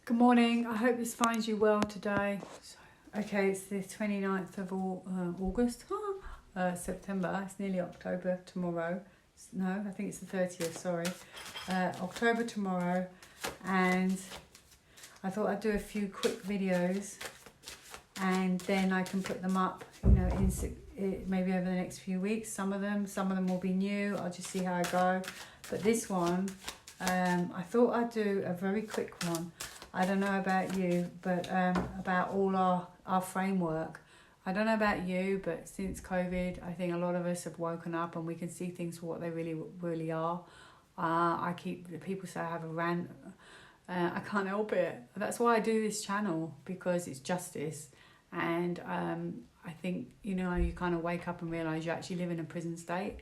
Good morning. I hope this finds you well today. Okay, it's the 29th of August. September. It's nearly October tomorrow. No, I think it's the 30th, sorry. October tomorrow. And I thought I'd do a few quick videos and then I can put them up, you know, maybe over the next few weeks. Some of them will be new. I'll just see how I go. But this one, I thought I'd do a very quick one. I don't know about you, but about all our framework. I don't know about you, but since COVID, I think a lot of us have woken up and we can see things for what they really are. People say I have a rant. I can't help it. That's why I do this channel, because it's justice. And I think, you know, you kind of wake up and realise you actually live in a prison state.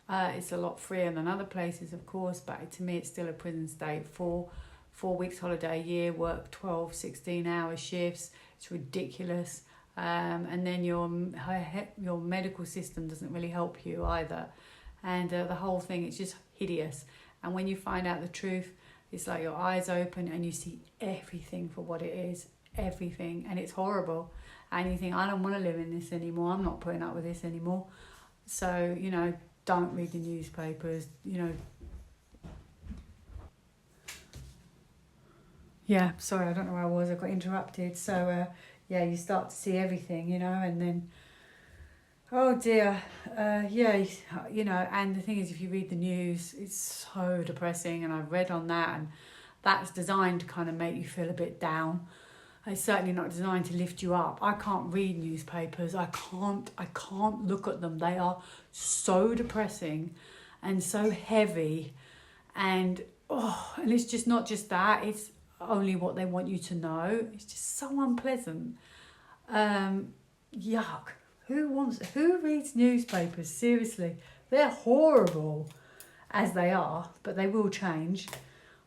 It's a lot freer than other places, of course, but to me it's still a prison state. 4 weeks holiday a year, work 12, 16-hour shifts. It's ridiculous. And then your medical system doesn't really help you either. And the whole thing, it's just hideous. And when you find out the truth, it's like your eyes open and you see everything for what it is. Everything. And it's horrible. And you think, I don't want to live in this anymore. I'm not putting up with this anymore. So, you know, don't read the newspapers, you know. Yeah, sorry, I don't know where I was. I got interrupted. So, yeah, you start to see everything, you know, and then, oh dear, yeah, you know, and the thing is, if you read the news, it's so depressing, and I've read on that, and that's designed to kind of make you feel a bit down. It's certainly not designed to lift you up. I can't read newspapers. I can't look at them. They are so depressing and so heavy, and it's just not just that. It's only what they want you to know. It's just so unpleasant. Yuck. Who reads newspapers? Seriously, they're horrible as they are, but they will change.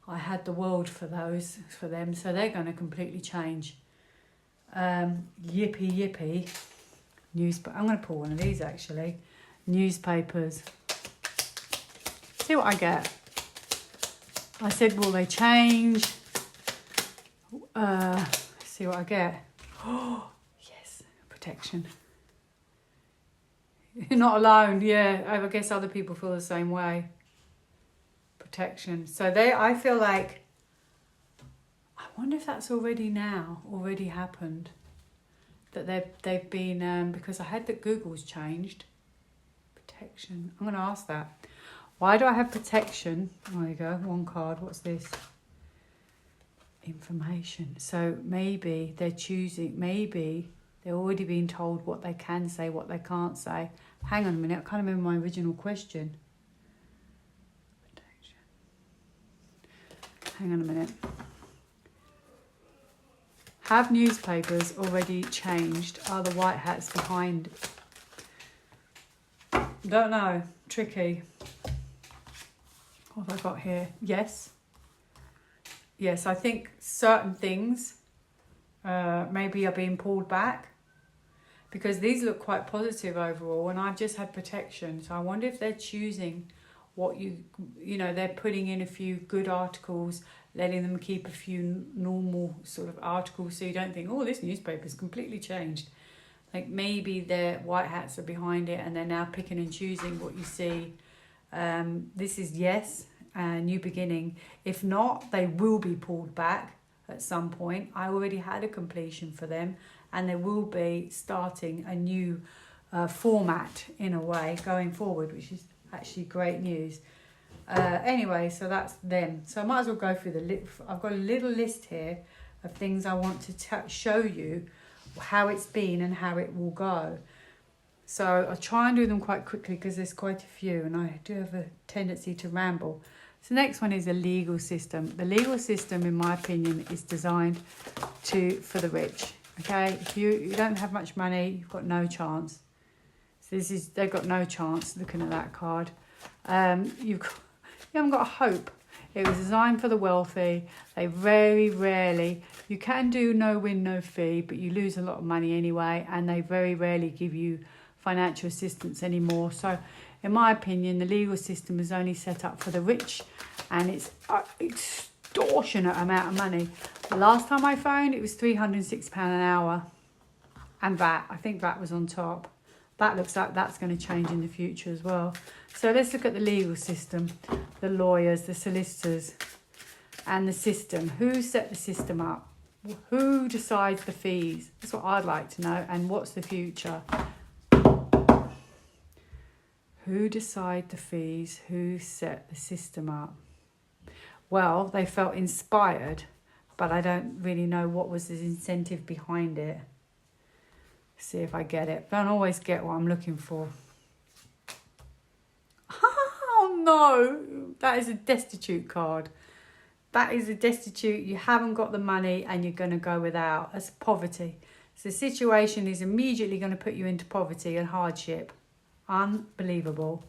I had the world for them, so they're going to completely change. Yippee. I'm going to pull one of these actually. Newspapers. See what I get. I said, will they change? See what I get. Oh, yes, protection. You're not alone. Yeah, I guess other people feel the same way. Protection. So I feel like, I wonder if that's already happened. That they've been, because I heard that Google's changed. Protection. I'm going to ask that. Why do I have protection? There you go, one card. What's this? Information. So maybe they're already being told what they can say, what they can't say. Hang on a minute, I can't remember my original question. Protection. Hang on a minute. Have newspapers already changed? Are the white hats behind? Don't know. Tricky. What have I got here? Yes. Yes, I think certain things maybe are being pulled back, because these look quite positive overall, and I've just had protection. So I wonder if they're choosing what you know, they're putting in a few good articles, letting them keep a few normal sort of articles, so you don't think, oh, this newspaper's completely changed. Like maybe their white hats are behind it and they're now picking and choosing what you see. This is yes. New beginning. If not, they will be pulled back at some point. I already had a completion for them, and they will be starting a new format in a way going forward, which is actually great news. Anyway, so that's them. So I might as well go through I've got a little list here of things I want to show you how it's been and how it will go. So I'll try and do them quite quickly because there's quite a few, and I do have a tendency to ramble. So the next one is the legal system. The legal system, in my opinion, is designed for the rich. Okay, if you don't have much money, you've got no chance. So they've got no chance looking at that card. You haven't got a hope. It was designed for the wealthy. They very rarely, you can do no win, no fee, but you lose a lot of money anyway, and they very rarely give you financial assistance anymore. So in my opinion, the legal system is only set up for the rich, and it's extortionate amount of money. The last time I phoned, it was £306 an hour. And VAT, I think VAT was on top. That looks like that's going to change in the future as well. So let's look at the legal system, the lawyers, the solicitors, and the system. Who set the system up? Who decides the fees? That's what I'd like to know. And what's the future? Who decide the fees? Who set the system up? Well, they felt inspired, but I don't really know what was the incentive behind it. See if I get it. Don't always get what I'm looking for. Oh no, that is a destitute card. That is a destitute. You haven't got the money and you're going to go without. That's poverty. So the situation is immediately going to put you into poverty and hardship. Unbelievable.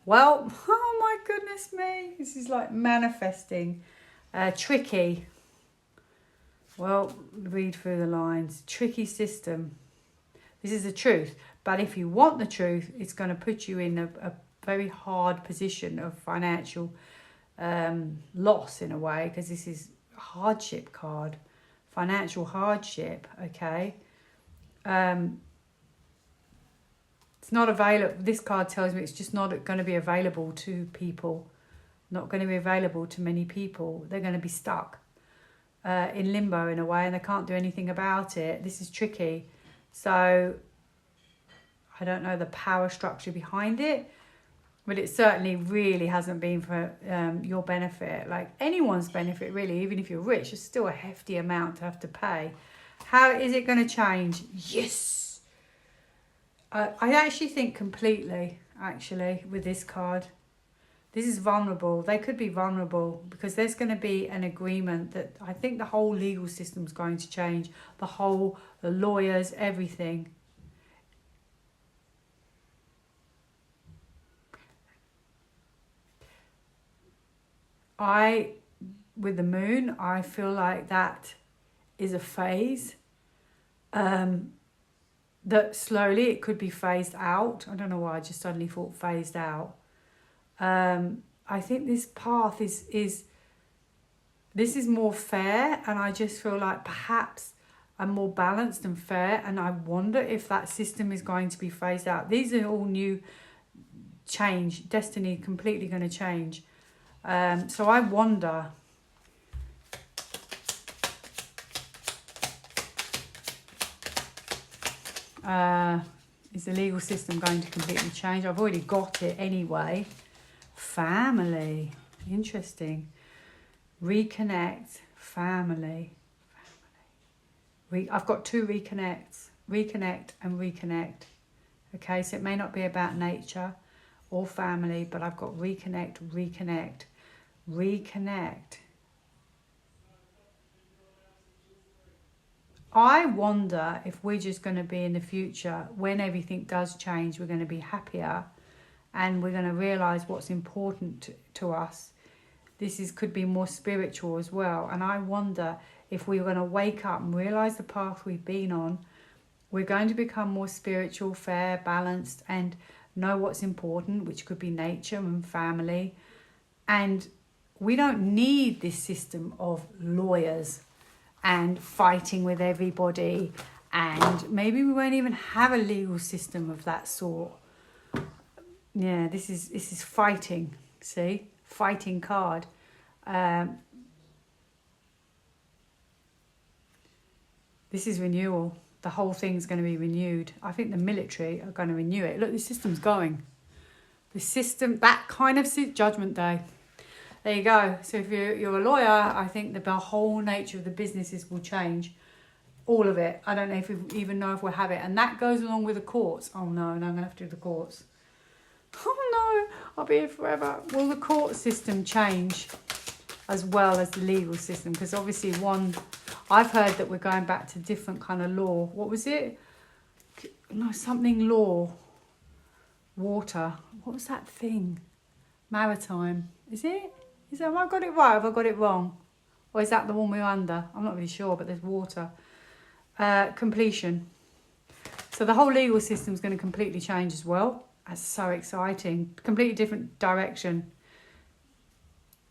Well, oh my goodness me. This is like manifesting. Tricky. Well, read through the lines. Tricky system. This is the truth. But if you want the truth, it's going to put you in a very hard position of financial loss in a way, because this is a hardship card. Financial hardship, okay? It's not available. This card tells me it's just not going to be available to people. Not going to be available to many people. They're going to be stuck in limbo in a way, and they can't do anything about it. This is tricky. So I don't know the power structure behind it, but it certainly really hasn't been for your benefit, like anyone's benefit really. Even if you're rich, it's still a hefty amount to have to pay. How is it going to change? Yes! I actually think completely, actually, with this card. This is vulnerable. They could be vulnerable because there's going to be an agreement that I think the whole legal system's going to change. The lawyers, everything. With the moon, I feel like that is a phase. That slowly it could be phased out. I don't know why I just suddenly thought phased out. I think this path is more fair, and I just feel like perhaps I'm more balanced and fair, and I wonder if that system is going to be phased out. These are all new change, destiny completely going to change. So I wonder. Is the legal system going to completely change? I've already got it anyway. Family. Interesting. Reconnect. Family. I've got two reconnects. Reconnect and reconnect. Okay, so it may not be about nature or family, but I've got reconnect, reconnect, reconnect. I wonder if we're just going to be in the future, when everything does change, we're going to be happier and we're going to realise what's important to us. Could be more spiritual as well. And I wonder if we're going to wake up and realise the path we've been on, we're going to become more spiritual, fair, balanced, and know what's important, which could be nature and family. And we don't need this system of lawyers and fighting with everybody, and maybe we won't even have a legal system of that sort. Yeah, this is fighting. See, fighting card. This is renewal. The whole thing's going to be renewed. I think the military are going to renew it. Look, the system's going. The system, that kind of Judgment Day. There you go. So if you're a lawyer, I think the whole nature of the businesses will change. All of it. I don't know if we even know if we'll have it. And that goes along with the courts. Oh no, I'm going to have to do the courts. Oh no, I'll be here forever. Will the court system change as well as the legal system? Because obviously I've heard that we're going back to different kind of law. What was it? No, something law. Water. What was that thing? Maritime. Is it? Have I got it right? Have I got it wrong? Or is that the one we're under? I'm not really sure, but there's water. Completion. So the whole legal system is going to completely change as well. That's so exciting. Completely different direction.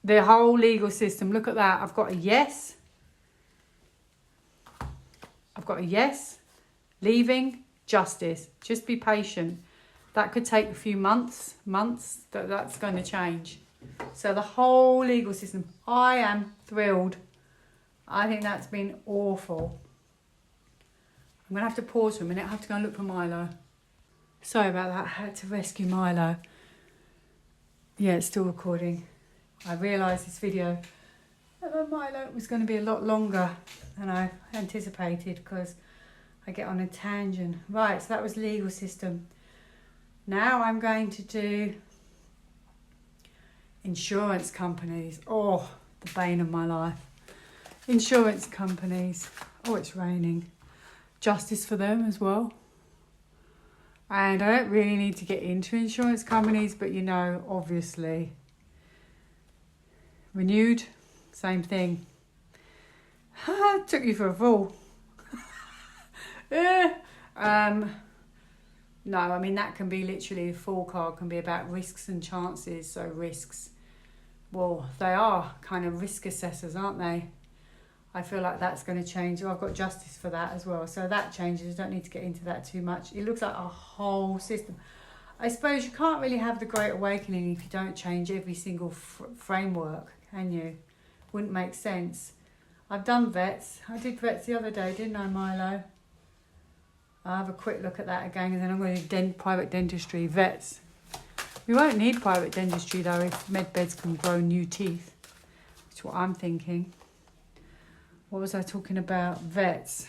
The whole legal system. Look at that. I've got a yes. I've got a yes. Leaving. Justice. Just be patient. That could take a few months. That's going to change. So the whole legal system. I am thrilled. I think that's been awful. I'm going to have to pause for a minute. I have to go and look for Milo. Sorry about that. I had to rescue Milo. Yeah, it's still recording. I realised this video, Milo, was going to be a lot longer than I anticipated because I get on a tangent. Right, so that was legal system. Now I'm going to do insurance companies. Oh, the bane of my life. Insurance companies. Oh, it's raining. Justice for them as well. And I don't really need to get into insurance companies, but you know, obviously. Renewed, same thing. Took you for a fool. No, I mean, that can be literally, a fool card can be about risks and chances. So risks, well, they are kind of risk assessors, aren't they? I feel like that's going to change. Oh, I've got justice for that as well. So that changes. I don't need to get into that too much. It looks like a whole system. I suppose you can't really have the Great Awakening if you don't change every single framework, can you? Wouldn't make sense. I've done vets. I did vets the other day, didn't I, Milo? I'll have a quick look at that again, and then I'm going to do private dentistry, vets. We won't need private dentistry, though, if med beds can grow new teeth. That's what I'm thinking. What was I talking about? Vets.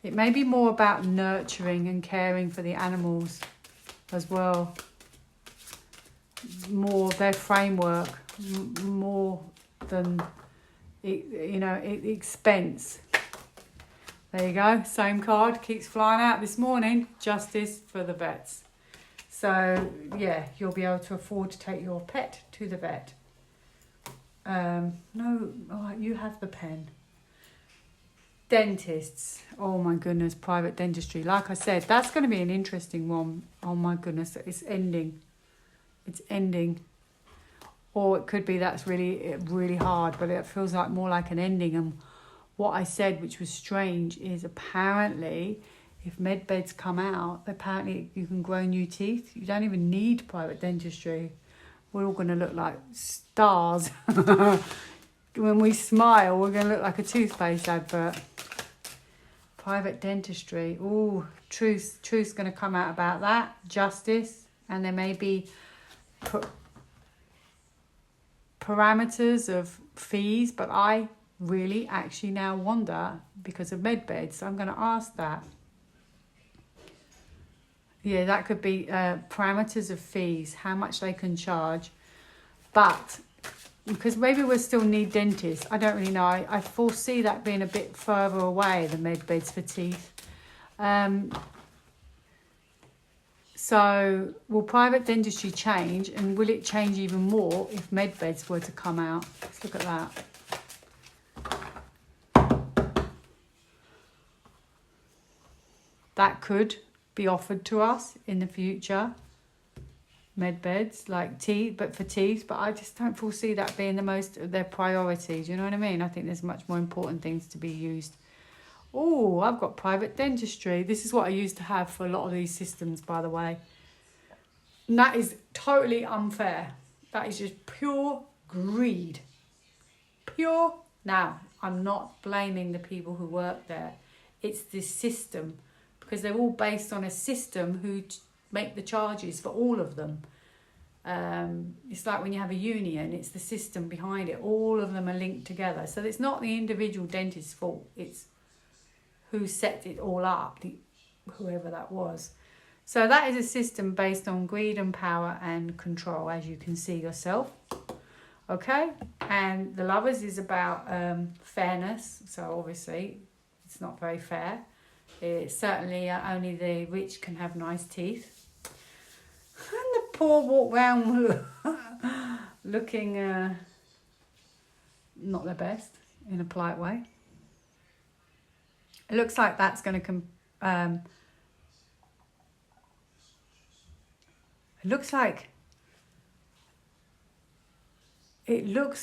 It may be more about nurturing and caring for the animals as well. More their framework, more than, expense. There you go. Same card keeps flying out this morning. Justice for the vets. So, yeah, you'll be able to afford to take your pet to the vet. No, oh, you have the pen. Dentists. Oh, my goodness, private dentistry. Like I said, that's going to be an interesting one. Oh, my goodness, it's ending. It's ending. Or it could be that's really, really hard, but it feels like more like an ending. And what I said, which was strange, is apparently if med beds come out, apparently you can grow new teeth. You don't even need private dentistry. We're all going to look like stars. When we smile, we're going to look like a toothpaste advert. Private dentistry. Ooh, truth's going to come out about that. Justice. And there may be parameters of fees, but I really actually now wonder, because of med beds, so I'm going to ask that. Yeah, that could be parameters of fees, how much they can charge. But because maybe we'll still need dentists, I don't really know. I foresee that being a bit further away, the med beds for teeth. So will private dentistry change, and will it change even more if med beds were to come out? Let's look at that. That could be offered to us in the future, med beds like teeth, but for teeth. But I just don't foresee that being the most of their priorities. You know what I mean? I think there's much more important things to be used. Oh, I've got private dentistry. This is what I used to have for a lot of these systems, by the way. And that is totally unfair. That is just pure greed. Pure. Now, I'm not blaming the people who work there. It's the system, because they're all based on a system who make the charges for all of them. It's like when you have a union, it's the system behind it. All of them are linked together. So it's not the individual dentist's fault. It's who set it all up, whoever that was. So that is a system based on greed and power and control, as you can see yourself. Okay? And the Lovers is about fairness. So obviously, it's not very fair. It's certainly only the rich can have nice teeth. And the poor walk round looking not the best, in a polite way. It looks like that's going to It looks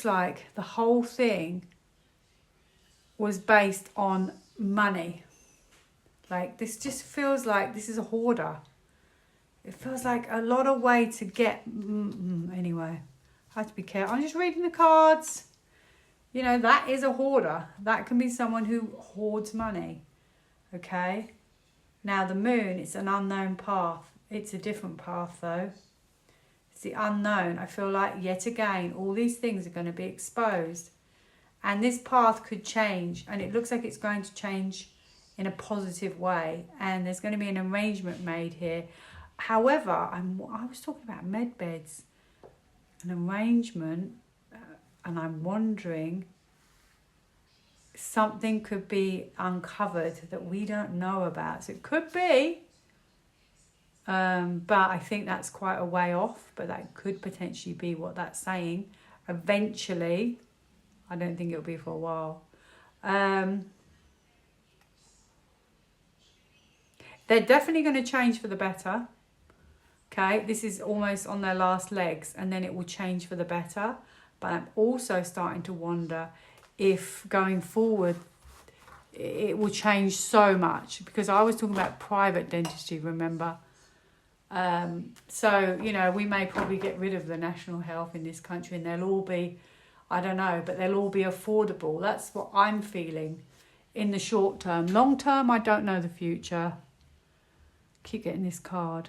like the whole thing was based on money. Like, this just feels like this is a hoarder. It feels like a lot of way to get... Anyway, I have to be careful. I'm just reading the cards. You know, that is a hoarder. That can be someone who hoards money. Okay? Now, the moon, it's an unknown path. It's a different path, though. It's the unknown. I feel like, yet again, all these things are going to be exposed. And this path could change. And it looks like it's going to change in a positive way, and there's going to be an arrangement made here. However, I was talking about med beds, an arrangement, and I'm wondering, something could be uncovered that we don't know about. So it could be, but I think that's quite a way off, but that could potentially be what that's saying. Eventually, I don't think it'll be for a while. They're definitely going to change for the better. Okay, this is almost on their last legs, and then it will change for the better. But I'm also starting to wonder if going forward it will change so much, because I was talking about private dentistry, remember? So, you know, we may probably get rid of the national health in this country, and they'll all be, I don't know, but they'll all be affordable. That's what I'm feeling in the short term. Long term, I don't know the future. Keep getting this card.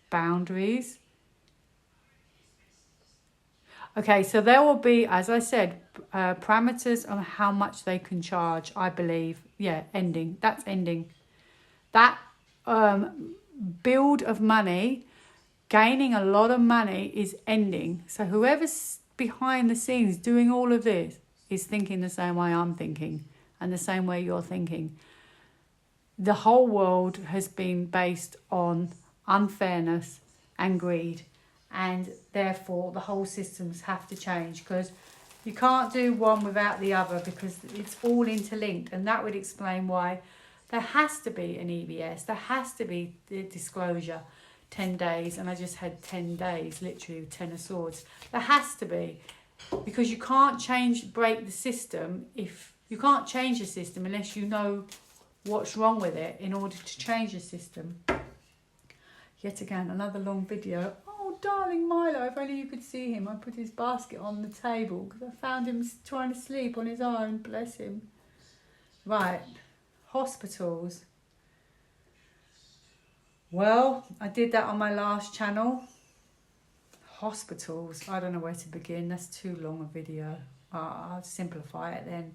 Boundaries. Okay, so there will be, as I said, parameters on how much they can charge, I believe. Yeah, ending. That's ending. That build of money, gaining a lot of money, is ending. So whoever's behind the scenes doing all of this is thinking the same way I'm thinking, and the same way you're thinking. The whole world has been based on unfairness and greed, and therefore the whole systems have to change, because you can't do one without the other, because it's all interlinked. And that would explain why there has to be an EBS, there has to be the disclosure, 10 days, and I just had 10 days, literally 10 of swords. There has to be, because you can't break the system. If you can't change the system unless you know what's wrong with it in order to change the system. Yet again, another long video. Oh, darling Milo, if only you could see him. I put his basket on the table because I found him trying to sleep on his own. Bless him. Right, hospitals. Well, I did that on my last channel. Hospitals, I don't know where to begin. That's too long a video. I'll simplify it then.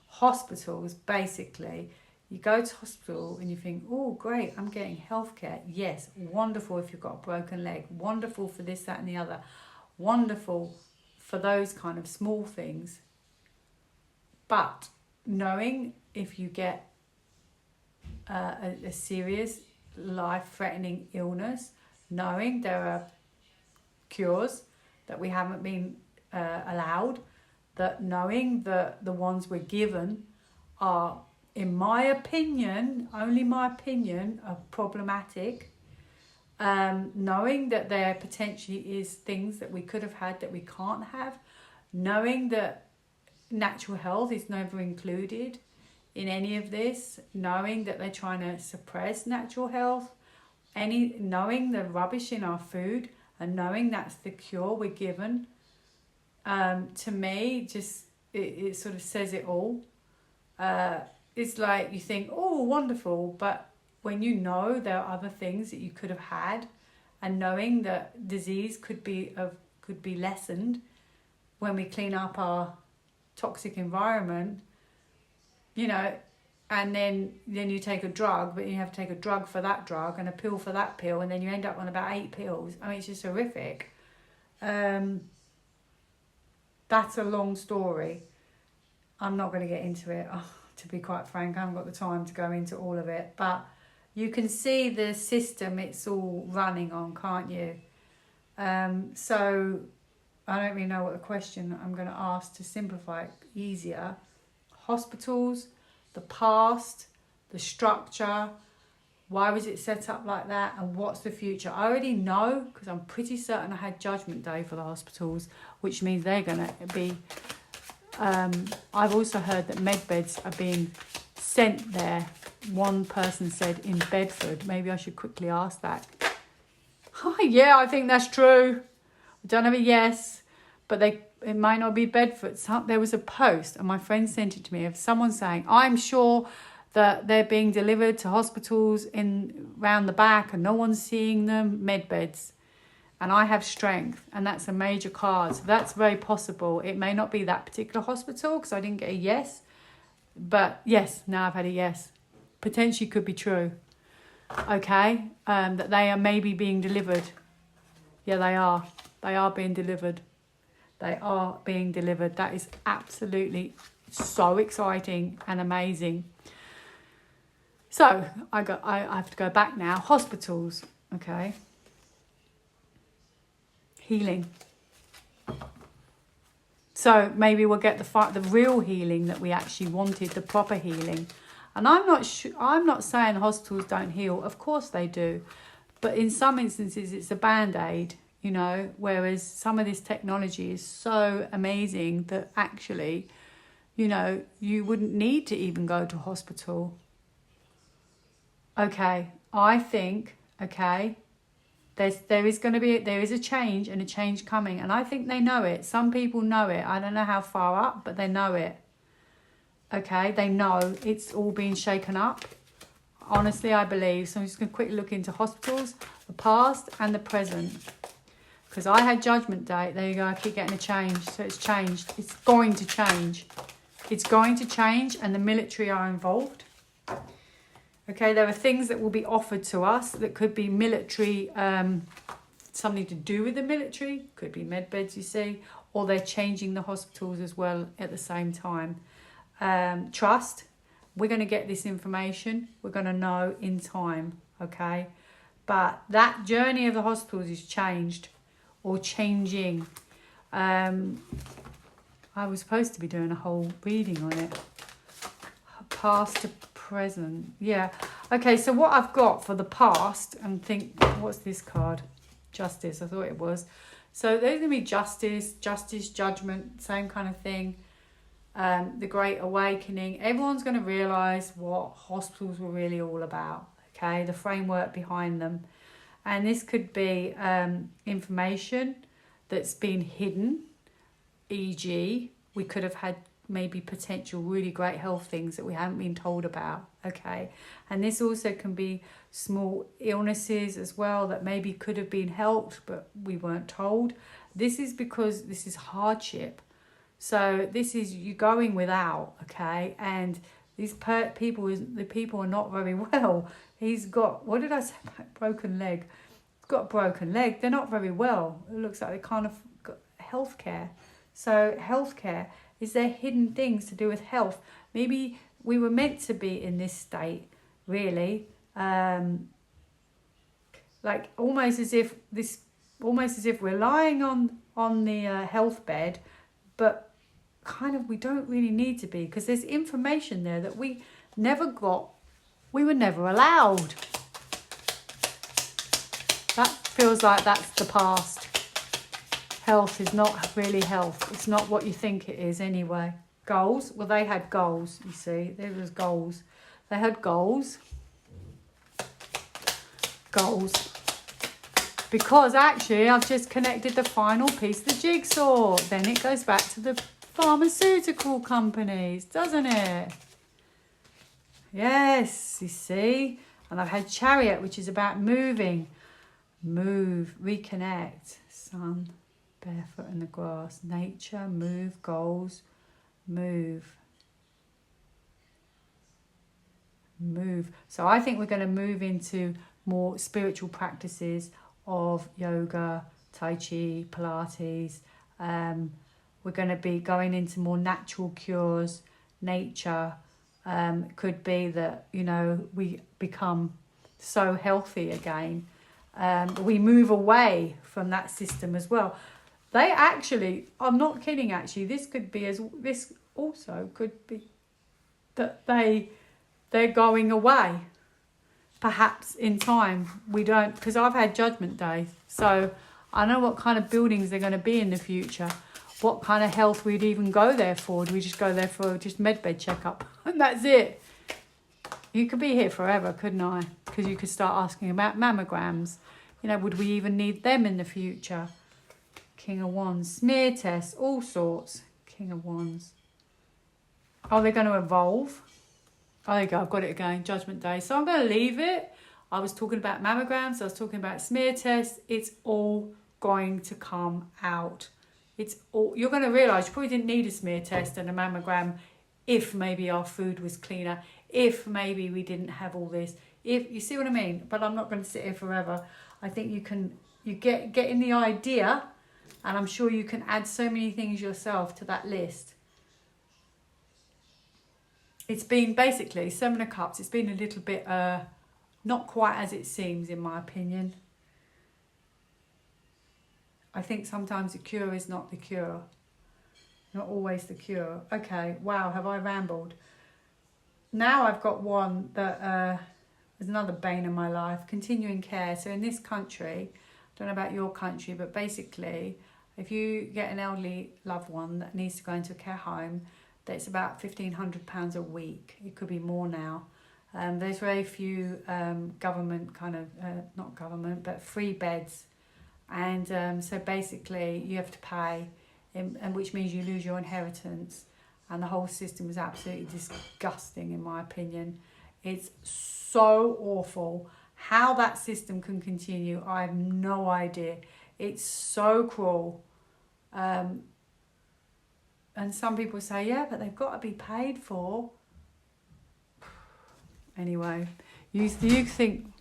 Hospitals, basically, you go to hospital and you think, oh, great, I'm getting healthcare. Yes, wonderful if you've got a broken leg. Wonderful for this, that and the other. Wonderful for those kind of small things. But knowing if you get a serious life-threatening illness, knowing there are cures that we haven't been allowed, that knowing that the ones we're given are, in my opinion, only my opinion, are problematic. Knowing that there potentially is things that we could have had that we can't have. Knowing that natural health is never included in any of this. Knowing that they're trying to suppress natural health. Knowing the rubbish in our food, and knowing that's the cure we're given. To me, just it sort of says it all. It's like you think, oh, wonderful, but when you know there are other things that you could have had, and knowing that disease could be lessened when we clean up our toxic environment, you know, and then you take a drug, but you have to take a drug for that drug and a pill for that pill, and then you end up on about 8 pills. I mean, it's just horrific. That's a long story. I'm not going to get into it. Oh, to be quite frank, I haven't got the time to go into all of it. But you can see the system it's all running on, can't you? So I don't really know what the question I'm going to ask to simplify it easier. Hospitals, the past, the structure, Why was it set up like that? And what's the future? I already know, because I'm pretty certain I had Judgment Day for the hospitals, which means they're going to be... I've also heard that med beds are being sent there. One person said in Bedford. Maybe I should quickly ask that. Oh, yeah, I think that's true. I don't have a yes, but it might not be Bedford. There was a post, and my friend sent it to me, of someone saying, I'm sure that they're being delivered to hospitals round the back and no one's seeing them, med beds. And I have strength, and that's a major card. So that's very possible. It may not be that particular hospital because I didn't get a yes. But yes, now I've had a yes. Potentially could be true. Okay, that they are maybe being delivered. Yeah, they are. They are being delivered. They are being delivered. That is absolutely so exciting and amazing. So I have to go back now. Hospitals, okay. Healing. So maybe we'll get the real healing that we actually wanted, the proper healing. And I'm not saying hospitals don't heal. Of course they do, but in some instances it's a band-aid, you know. Whereas some of this technology is so amazing that actually, you know, you wouldn't need to even go to hospital. Okay, I think, okay, there is a change, and a change coming, and I think they know it. Some people know it. I don't know how far up, but they know it. Okay, they know it's all being shaken up. Honestly, I believe. So I'm just going to quickly look into hospitals, the past and the present. Because I had Judgment Day. There you go, I keep getting a change. So it's changed. It's going to change. It's going to change, and the military are involved. Okay, there are things that will be offered to us that could be military, something to do with the military. Could be med beds, you see. Or they're changing the hospitals as well at the same time. Trust. We're going to get this information. We're going to know in time, okay? But that journey of the hospitals is changed or changing. I was supposed to be doing a whole reading on it. Past to present. Yeah. Okay, so what I've got for the past, and think, what's this card? Justice, I thought it was. So there's going to be justice, judgment, same kind of thing. The Great Awakening. Everyone's going to realise what hospitals were really all about, okay? The framework behind them. And this could be information that's been hidden, e.g. we could have had maybe potential really great health things that we haven't been told about, okay? And this also can be small illnesses as well that maybe could have been helped but we weren't told. This is because this is hardship. So this is you going without, okay? And these people are not very well. He's got, what did I say about broken leg? He's got a broken leg. They're not very well. It looks like they can't have got healthcare. So healthcare, is there hidden things to do with health? Maybe we were meant to be in this state, really. Like almost as if we're lying on the health bed, but kind of we don't really need to be, because there's information there that we never got. We were never allowed. That feels like that's the past. Health is not really health. It's not what you think it is anyway. Goals. Well, they had goals, you see. There was goals. They had goals. Goals. Because actually I've just connected the final piece of the jigsaw. Then it goes back to the pharmaceutical companies, doesn't it? Yes, you see. And I've had Chariot, which is about moving. Move, reconnect. Sun, barefoot in the grass. Nature, move, goals, move. Move. So I think we're going to move into more spiritual practices of yoga, Tai Chi, Pilates. We're going to be going into more natural cures, nature. Could be that, you know, we become so healthy again. We move away from that system as well. They actually, I'm not kidding actually, this also could be that they're going away. perhaps in time we don't, because I've had Judgment Day, so I know what kind of buildings they're going to be in the future, what kind of health we'd even go there for. Do we just go there for just medbed checkup and that's it? You could be here forever, couldn't I? Because you could start asking about mammograms. You know, would we even need them in the future? King of Wands, smear tests, all sorts. King of Wands. Oh, they're going to evolve. Oh, there you go, I've got it again, Judgment Day. So I'm going to leave it. I was talking about mammograms, I was talking about smear tests. It's all going to come out. It's all, you're going to realise you probably didn't need a smear test and a mammogram if maybe our food was cleaner, if maybe we didn't have all this. If you see what I mean? But I'm not going to sit here forever. I think you get in the idea, and I'm sure you can add so many things yourself to that list. It's been basically, Seven of Cups, it's been a little bit not quite as it seems, in my opinion. I think sometimes the cure is not the cure. Not always the cure. Okay, wow, have I rambled? Now I've got one that is another bane of my life, continuing care. So in this country, I don't know about your country, but basically, if you get an elderly loved one that needs to go into a care home, that's about £1,500 a week. It could be more now. There's very few government kind of, not government, but free beds. And so basically you have to pay, and which means you lose your inheritance. And the whole system is absolutely disgusting, in my opinion. It's so awful. How that system can continue, I have no idea. It's so cruel. And some people say, yeah, but they've got to be paid for. Anyway, you think...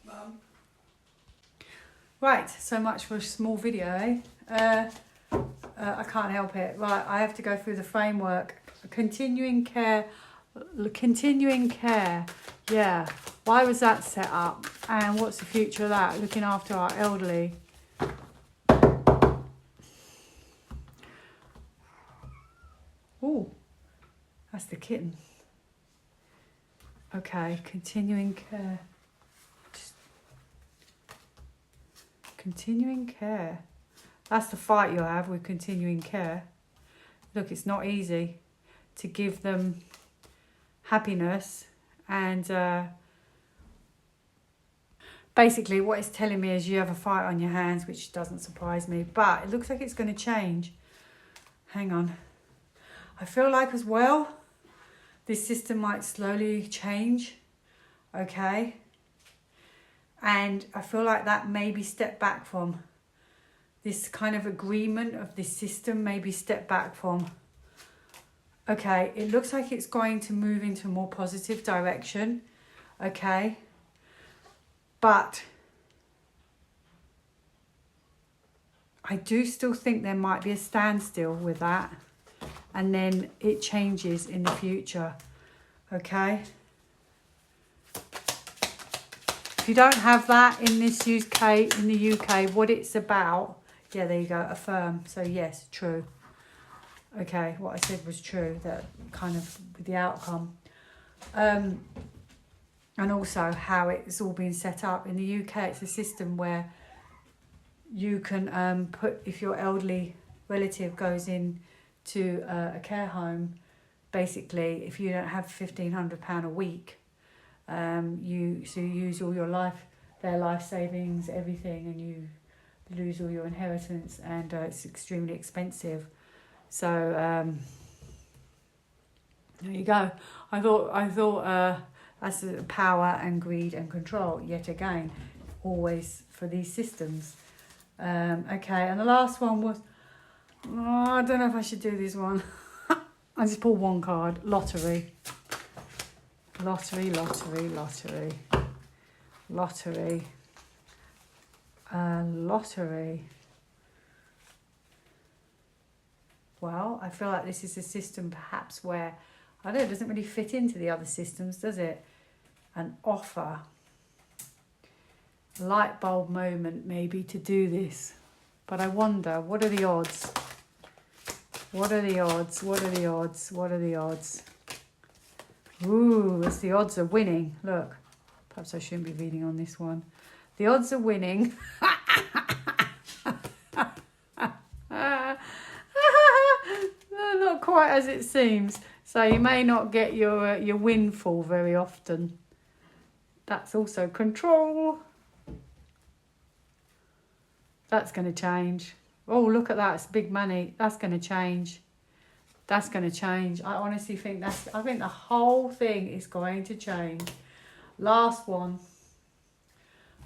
Right, so much for a small video, eh? I can't help it. Right, I have to go through the framework. Continuing care, yeah. Why was that set up? And what's the future of that? Looking after our elderly. Oh, that's the kitten. Okay, continuing care. Continuing care. That's the fight you'll have with continuing care. Look, it's not easy to give them happiness, and basically what it's telling me is you have a fight on your hands, which doesn't surprise me, but it looks like it's going to change. Hang on. I feel like as well, this system might slowly change, okay? And I feel like that maybe step back from this kind of agreement of this system, maybe step back from. Okay, it looks like it's going to move into a more positive direction, okay? But I do still think there might be a standstill with that, and then it changes in the future, okay? If you don't have that in the UK, what it's about, yeah, there you go, affirm. So yes, true. Okay, what I said was true, that kind of with the outcome. And also how it's all been set up. In the UK, it's a system where you can put, if your elderly relative goes in to a care home, basically, if you don't have £1,500 a week, you use all your their life savings, everything, and you lose all your inheritance, and it's extremely expensive. So there you go. I thought that's power and greed and control yet again, always for these systems. Okay, and the last one was, I don't know if I should do this one. I just pulled one card. Lottery. Lottery. Well, I feel like this is a system perhaps where, I don't know, it doesn't really fit into the other systems, does it? An offer. Light bulb moment maybe to do this. But I wonder, what are the odds? What are the odds? Ooh, it's the odds of winning. Look, Perhaps I shouldn't be reading on this one. The odds of winning. Not quite as it seems. So you may not get your windfall very often. That's also control. That's going to change. Oh, look at that. It's big money. That's going to change. That's going to change. I honestly think I think the whole thing is going to change. Last one.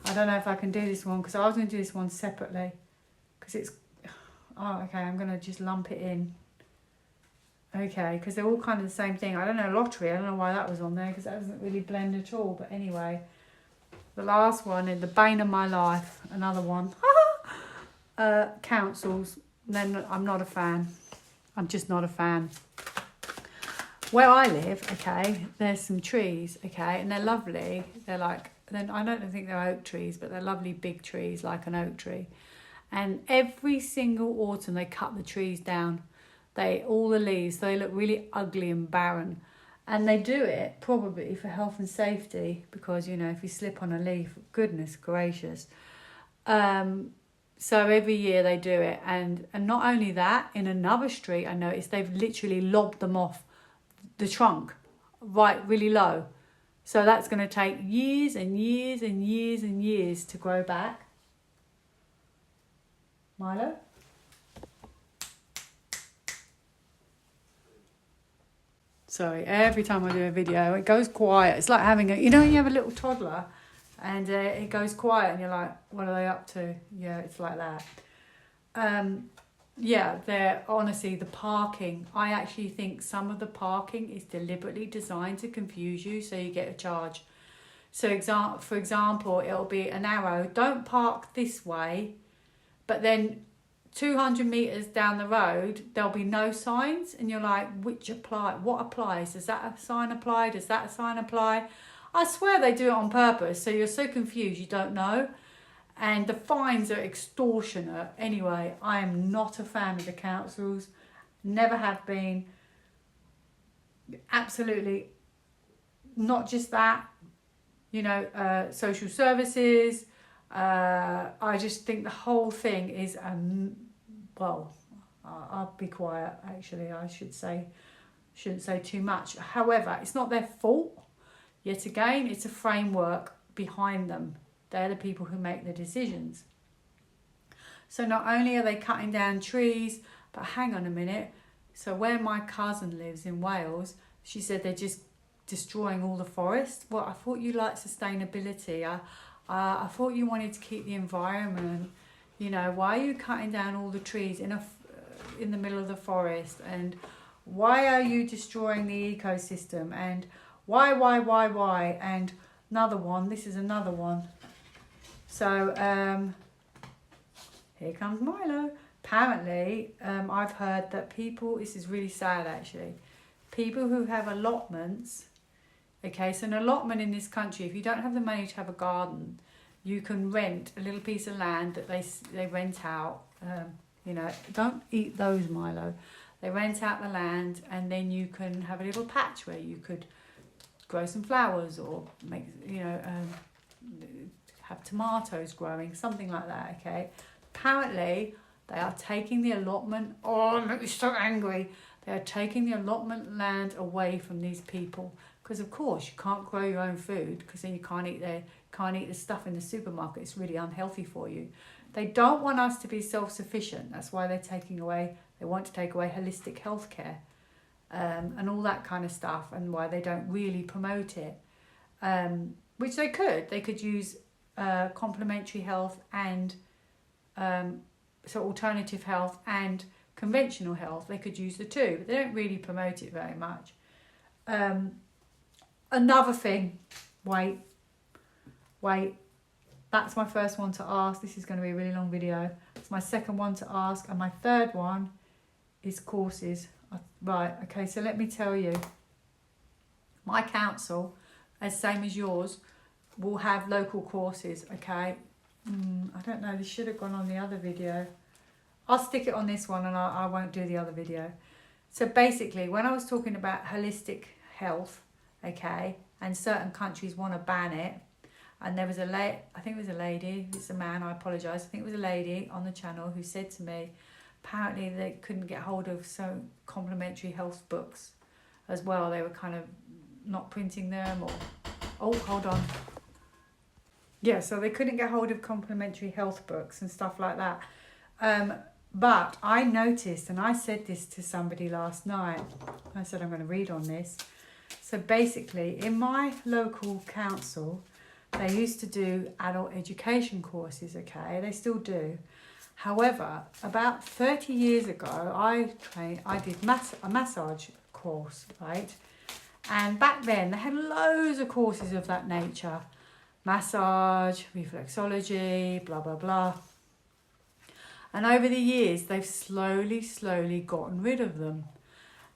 I don't know if I can do this one because I was going to do this one separately. Because it's... Oh, okay. I'm going to just lump it in. Okay, because they're all kind of the same thing. I don't know, lottery. I don't know why that was on there because that doesn't really blend at all. But anyway, the last one is the bane of my life. Another one. Councils. Then I'm not a fan. I'm just not a fan. Where I live, okay, there's some trees, okay, and they're lovely. They're like, I don't think they're oak trees, but they're lovely big trees like an oak tree. And every single autumn they cut the trees down. All the leaves, they look really ugly and barren. And they do it probably for health and safety because, you know, if you slip on a leaf, goodness gracious. So every year they do it. And not only that, in another street I noticed they've literally lobbed them off the trunk right really low. So that's going to take years and years and years and years to grow back. Milo? Sorry, every time I do a video, it goes quiet. It's like having you have a little toddler and it goes quiet and you're like, what are they up to? Yeah, it's like that. Yeah, they're honestly, the parking. I actually think some of the parking is deliberately designed to confuse you so you get a charge. So for example, it'll be an arrow, don't park this way, but then 200 metres down the road, there'll be no signs. And you're like, what applies? Does that sign apply? Does that sign apply? I swear they do it on purpose. So you're so confused, you don't know. And the fines are extortionate. Anyway, I am not a fan of the councils. Never have been. Absolutely. Not just that. Social services. I just think the whole thing is... I'll be quiet, actually. I shouldn't say too much. However, it's not their fault. Yet again, it's a framework behind them. They're the people who make the decisions. So not only are they cutting down trees, but hang on a minute. So where my cousin lives in Wales, she said they're just destroying all the forest. Well, I thought you liked sustainability. I thought you wanted to keep the environment. Why are you cutting down all the trees in the middle of the forest? And why are you destroying the ecosystem? And why? And another one, this is another one. So, here comes Milo. Apparently, I've heard that people, this is really sad actually, people who have allotments, okay, so an allotment in this country, if you don't have the money to have a garden, you can rent a little piece of land that they rent out. Don't eat those, Milo. They rent out the land and then you can have a little patch where you could grow some flowers or make, have tomatoes growing, something like that, okay? Apparently, they are taking the allotment, it makes me so angry. They are taking the allotment land away from these people. Because of course you can't grow your own food because then you can't eat the stuff in the supermarket. It's really unhealthy for you. They don't want us to be self-sufficient. That's why they want to take away holistic healthcare and all that kind of stuff, and why they don't really promote it. Which they could. They could use complementary health and so alternative health and conventional health. They could use the two, but they don't really promote it very much. Another thing, wait, that's my first one to ask. This is going to be a really long video. It's my second one to ask, and my third one is courses. Right, okay, so let me tell you. My council, as same as yours, will have local courses, okay? I don't know, this should have gone on the other video. I'll stick it on this one and I won't do the other video. So basically, when I was talking about holistic health, okay, and certain countries want to ban it, And there was a lady, I think it was a lady, it's a man, I apologise, I think it was a lady on the channel who said to me, apparently they couldn't get hold of some complementary health books as well. They were kind of not printing them, or, oh, hold on. Yeah, so they couldn't get hold of complementary health books and stuff like that. But I noticed, and I said this to somebody last night, I said I'm going to read on this. So basically, in my local council, they used to do adult education courses, okay? They still do. However, about 30 years ago, I did a massage course, right? And back then, they had loads of courses of that nature. Massage, reflexology, blah, blah, blah. And over the years, they've slowly gotten rid of them.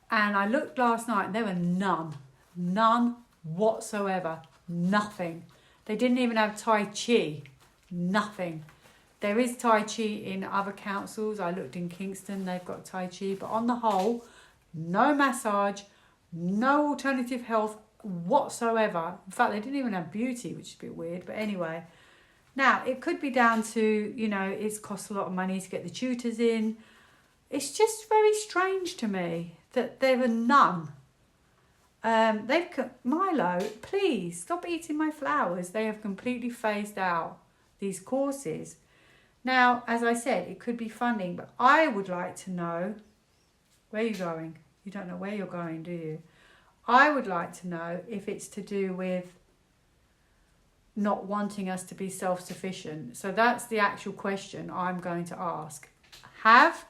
And I looked last night, there were none whatsoever, nothing. They didn't even have Tai Chi, nothing. There is Tai Chi in other councils. I looked in Kingston, they've got Tai Chi, but on the whole, no massage, no alternative health whatsoever. In fact, they didn't even have beauty, which is a bit weird, but anyway. Now, it could be down to, you know, it's cost a lot of money to get the tutors in. It's just very strange to me that there were none. Milo, please stop eating my flowers. They have completely phased out these courses. Now, as I said, it could be funding, but I would like to know, where are you going? You don't know where you're going, do you? I would like to know if it's to do with not wanting us to be self-sufficient. So that's the actual question I'm going to ask. Have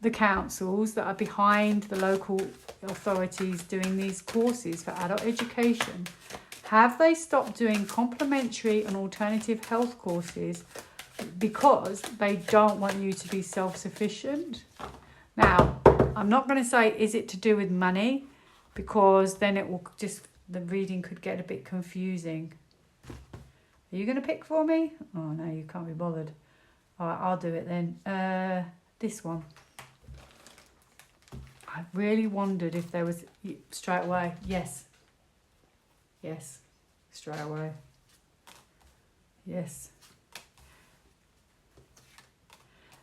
the councils that are behind the local authorities doing these courses for adult education, have they stopped doing complementary and alternative health courses because they don't want you to be self-sufficient? Now, I'm not going to say, is it to do with money? Because then it will just, the reading could get a bit confusing. Are you going to pick for me? Oh, no, you can't be bothered. All right, I'll do it then. This one. I really wondered if there was, straight away, yes. Yes, straight away. Yes.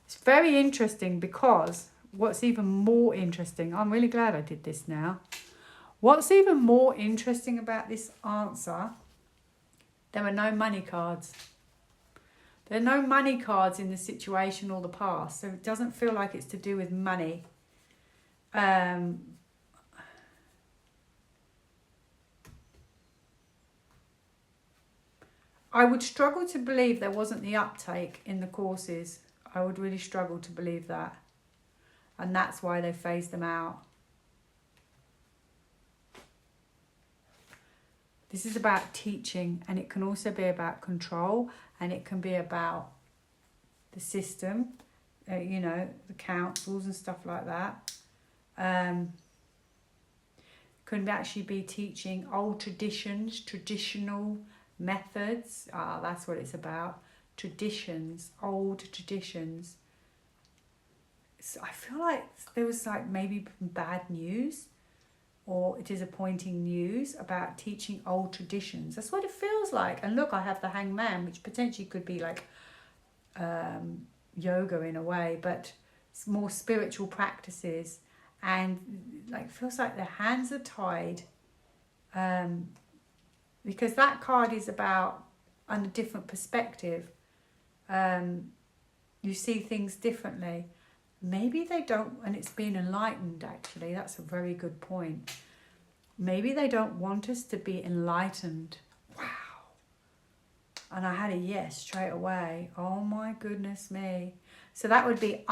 It's very interesting because what's even more interesting, I'm really glad I did this now. What's even more interesting about this answer, there are no money cards. There are no money cards in the situation or the past, so it doesn't feel like it's to do with money. I would struggle to believe there wasn't the uptake in the courses. I would really struggle to believe that. And that's why they phased them out. This is about teaching, and it can also be about control, and it can be about the system, you know, the councils and stuff like that. Could actually be teaching old traditions, traditional methods. That's what it's about. Traditions, old traditions. So I feel like there was like maybe bad news or disappointing news about teaching old traditions. That's what it feels like. And look, I have the hangman, which potentially could be like yoga in a way, but it's more spiritual practices. And like feels like their hands are tied, because that card is about on a different perspective. You see things differently. Maybe they don't, and it's been enlightened actually. That's a very good point. Maybe they don't want us to be enlightened. Wow. And I had a yes straight away. Oh my goodness me. So that would be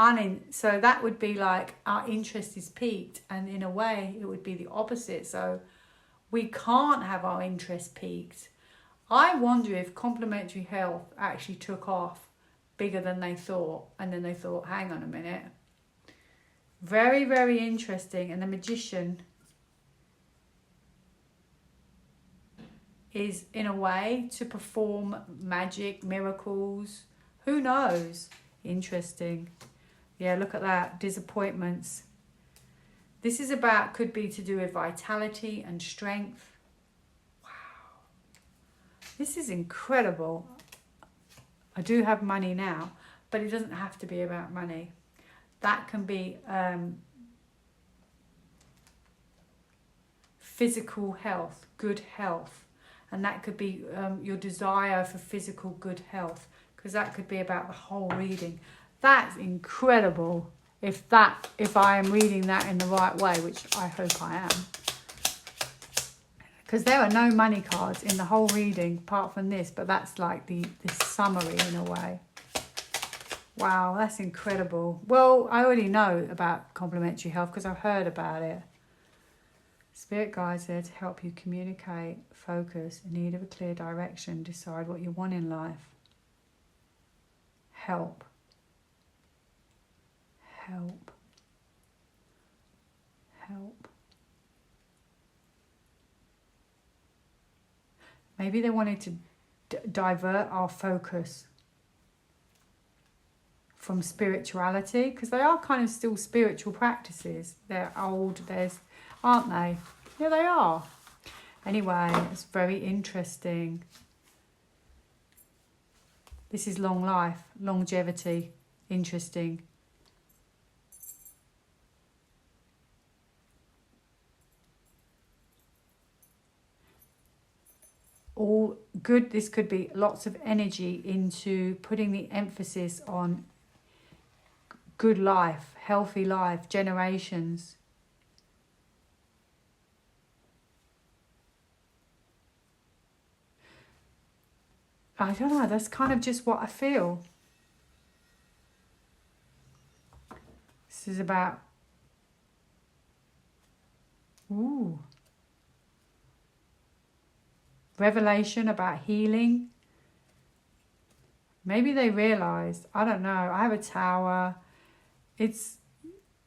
so that would be like our interest is piqued, and in a way it would be the opposite. So we can't have our interest piqued. I wonder if complementary health actually took off bigger than they thought, and then they thought, hang on a minute. Very, very interesting. And the magician is in a way to perform magic, miracles. Who knows? Interesting. Yeah, look at that. Disappointments. This is could be to do with vitality and strength. Wow. This is incredible. I do have money now, but it doesn't have to be about money. That can be physical health, good health. And that could be your desire for physical good health, because that could be about the whole reading. That's incredible. If I am reading that in the right way, which I hope I am. Because there are no money cards in the whole reading apart from this, but that's like the summary in a way. Wow, that's incredible. Well, I already know about complementary health because I've heard about it. Spirit guides there to help you communicate, focus, in need of a clear direction, decide what you want in life. Help. Help. Help. Maybe they wanted to divert our focus from spirituality, because they are kind of still spiritual practices. They're old, aren't they? Yeah, they are. Anyway, it's very interesting. This is long life, longevity, interesting. All good. This could be lots of energy into putting the emphasis on good life, healthy life, generations. I don't know, that's kind of just what I feel. This is about, revelation about healing. Maybe they realised, I don't know, I have a tower. It's,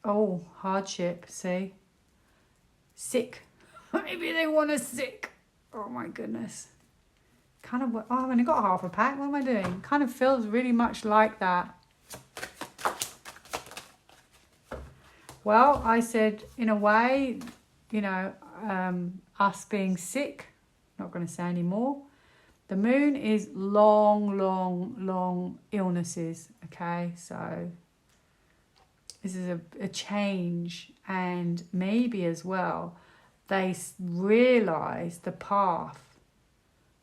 hardship, see? Sick. Maybe they want us sick. Oh my goodness. Kind of, I've only got half a pack. What am I doing? Kind of feels really much like that. Well, I said, in a way, you know, us being sick, not going to say any more. The moon is long illnesses, okay? So this is a change, and maybe as well, they realised the path.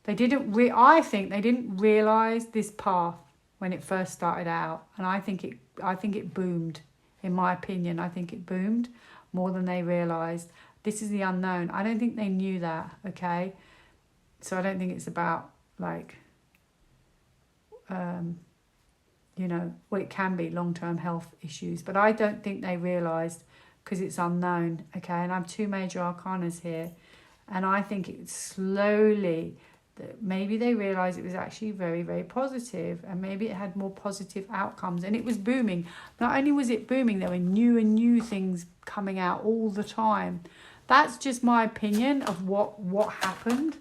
They didn't. I think they didn't realise this path when it first started out, and I think it boomed. In my opinion, I think it boomed more than they realised. This is the unknown. I don't think they knew that. Okay, so I don't think it's about like, you know, well, it can be long-term health issues, but I don't think they realised because it's unknown. Okay, and I have 2 major arcanas here, and I think it's slowly. That maybe they realised it was actually very, very positive, and maybe it had more positive outcomes, and it was booming. Not only was it booming, there were new and new things coming out all the time. That's just my opinion of what happened.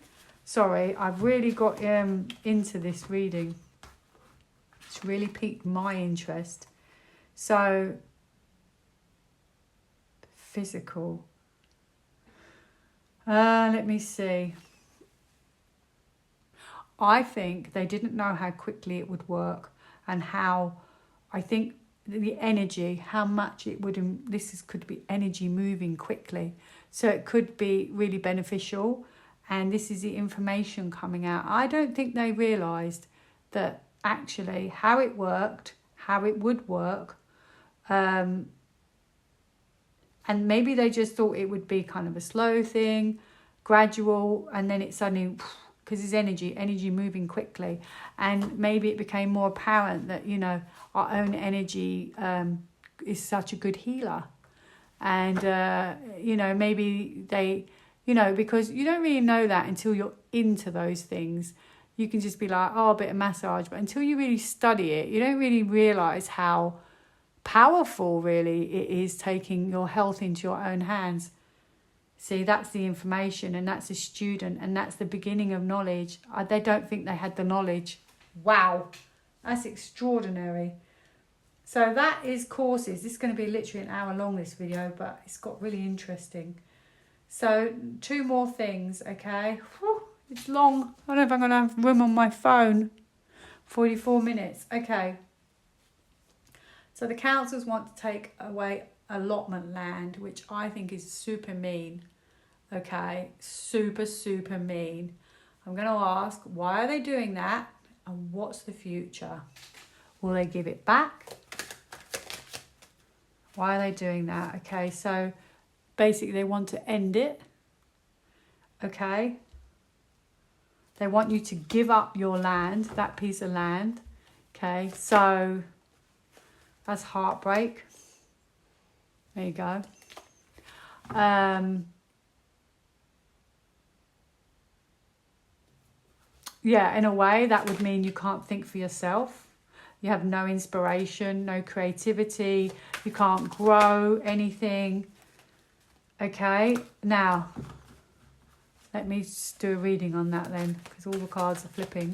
Sorry, I've really got into this reading. It's really piqued my interest. So, physical. Let me see. I think they didn't know how quickly it would work, and how, I think the energy, how much it would, could be energy moving quickly. So it could be really beneficial, and this is the information coming out. I don't think they realised that actually how it worked, how it would work, and maybe they just thought it would be kind of a slow thing, gradual, and then it suddenly, because it's energy moving quickly, and maybe it became more apparent that, you know, our own energy is such a good healer, and you know, maybe they, you know, because you don't really know that until you're into those things. You can just be like, oh, a bit of massage, but until you really study it, you don't really realise how powerful really it is, taking your health into your own hands. See, that's the information, and that's a student, and that's the beginning of knowledge. They don't think they had the knowledge. Wow, that's extraordinary. So that is courses. This is going to be literally an hour long, this video, but it's got really interesting. So 2 more things, okay? Whew, It's long. I don't know if I'm going to have room on my phone. 44 minutes. Okay. So the councils want to take away allotment land, which I think is super mean. Okay, super, super mean. I'm going to ask, why are they doing that? And what's the future? Will they give it back? Why are they doing that? Okay, so basically they want to end it. Okay. They want you to give up your land, that piece of land. Okay, so that's heartbreak. There you go. Yeah, in a way, that would mean you can't think for yourself. You have no inspiration, no creativity. You can't grow anything. Okay, now, let me just do a reading on that then, because all the cards are flipping.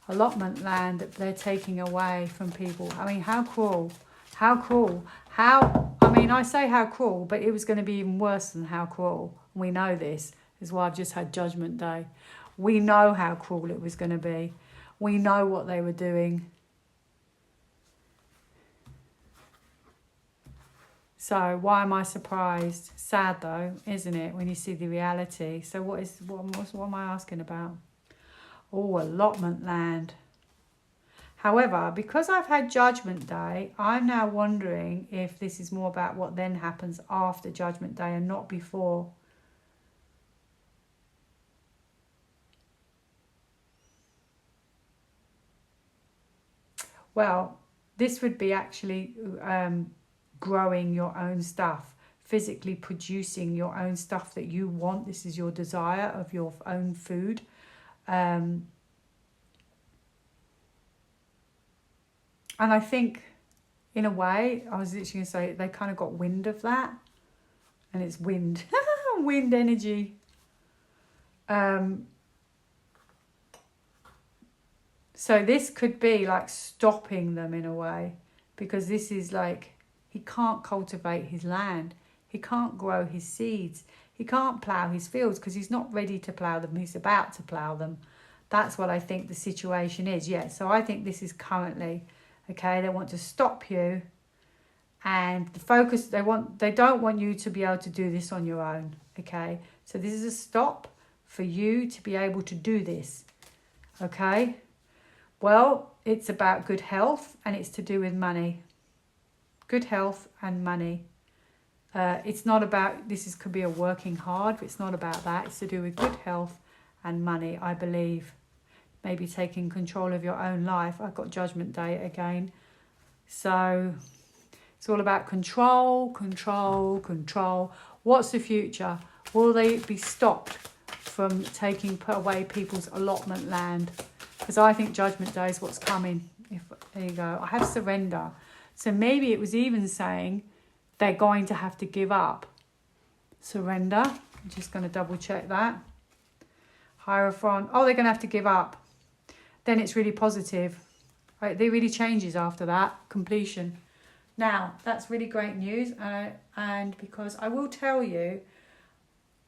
Allotment land that they're taking away from people. I mean, how cruel. How cruel. I mean, I say how cruel, but it was going to be even worse than how cruel. We know this. This is why I've just had Judgment Day. We know how cruel it was going to be. We know what they were doing. So why am I surprised? Sad though, isn't it, when you see the reality? So what am I asking about? Oh, allotment land. However, because I've had Judgment Day, I'm now wondering if this is more about what then happens after Judgment Day and not before. Well, this would be actually growing your own stuff, physically producing your own stuff that you want. This is your desire of your own food. And I think, in a way, I was literally going to say, they kind of got wind of that. And it's wind. Wind energy. So this could be like stopping them in a way. Because this is like, he can't cultivate his land. He can't grow his seeds. He can't plough his fields because he's not ready to plough them. He's about to plough them. That's what I think the situation is. Yeah, so I think this is currently... Okay, they want to stop you, and the focus they don't want you to be able to do this on your own. Okay, so this is a stop for you to be able to do this. Okay, well, it's about good health and it's to do with money. Good health and money. It's not about could be a working hard, but it's not about that. It's to do with good health and money, I believe. Maybe taking control of your own life. I've got Judgment Day again. So it's all about control, control, control. What's the future? Will they be stopped from taking away people's allotment land? Because I think Judgment Day is what's coming. There you go. I have surrender. So maybe it was even saying they're going to have to give up. Surrender. I'm just going to double check that. Hierophant. Oh, they're going to have to give up. Then it's really positive. Right, it really changes after that. Completion. Now, that's really great news. And because I will tell you,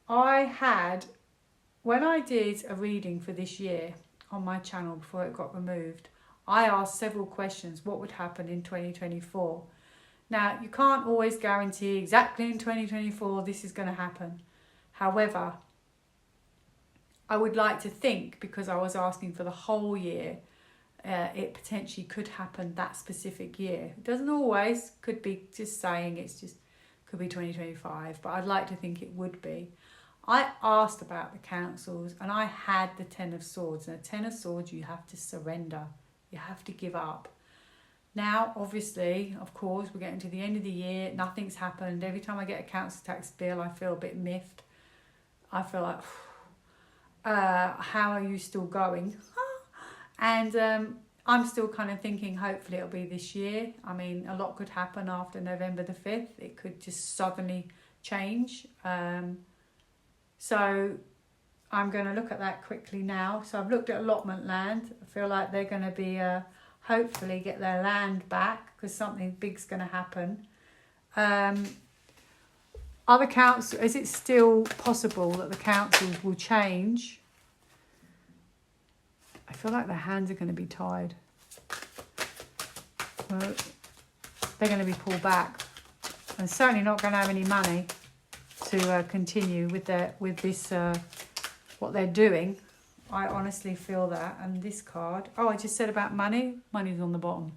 when I did a reading for this year on my channel before it got removed, I asked several questions. What would happen in 2024? Now, you can't always guarantee exactly in 2024 this is going to happen. However, I would like to think, because I was asking for the whole year, it potentially could happen that specific year. It doesn't always, could be just saying could be 2025, but I'd like to think it would be. I asked about the councils and I had the 10 of Swords. And a 10 of Swords, you have to surrender. You have to give up. Now, obviously, of course, we're getting to the end of the year. Nothing's happened. Every time I get a council tax bill, I feel a bit miffed. I feel like... how are you still going? And I'm still kind of thinking hopefully it'll be this year. I mean, a lot could happen after November the 5th. It could just suddenly change. So I'm going to look at that quickly now. So I've looked at allotment land. I feel like they're going to be hopefully get their land back because something big's going to happen. Other councils, is it still possible that the councils will change I feel like their hands are going to be tied. Well, they're going to be pulled back. And certainly not going to have any money to continue with this what they're doing. I honestly feel that. And this card, oh, I just said about money. Money's on the bottom.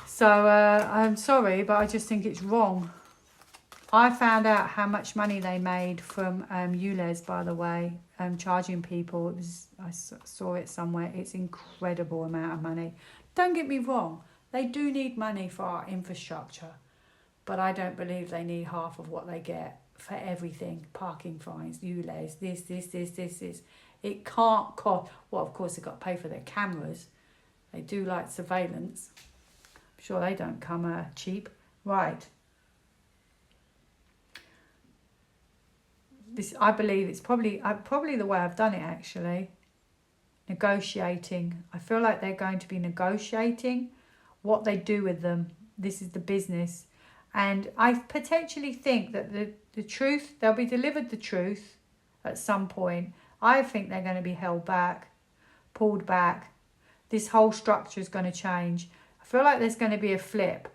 So I'm sorry, but I just think it's wrong. I found out how much money they made from ULEZ, by the way, charging people. I saw it somewhere. It's incredible amount of money. Don't get me wrong. They do need money for our infrastructure, but I don't believe they need half of what they get for everything. Parking fines, ULEZ, this. It can't cost. Well, of course, they've got to pay for their cameras. They do like surveillance. I'm sure they don't come cheap. Right. This, I believe it's probably the way I've done it, actually. Negotiating. I feel like they're going to be negotiating what they do with them. This is the business. And I potentially think that the truth, they'll be delivered the truth at some point. I think they're going to be held back, pulled back. This whole structure is going to change. I feel like there's going to be a flip.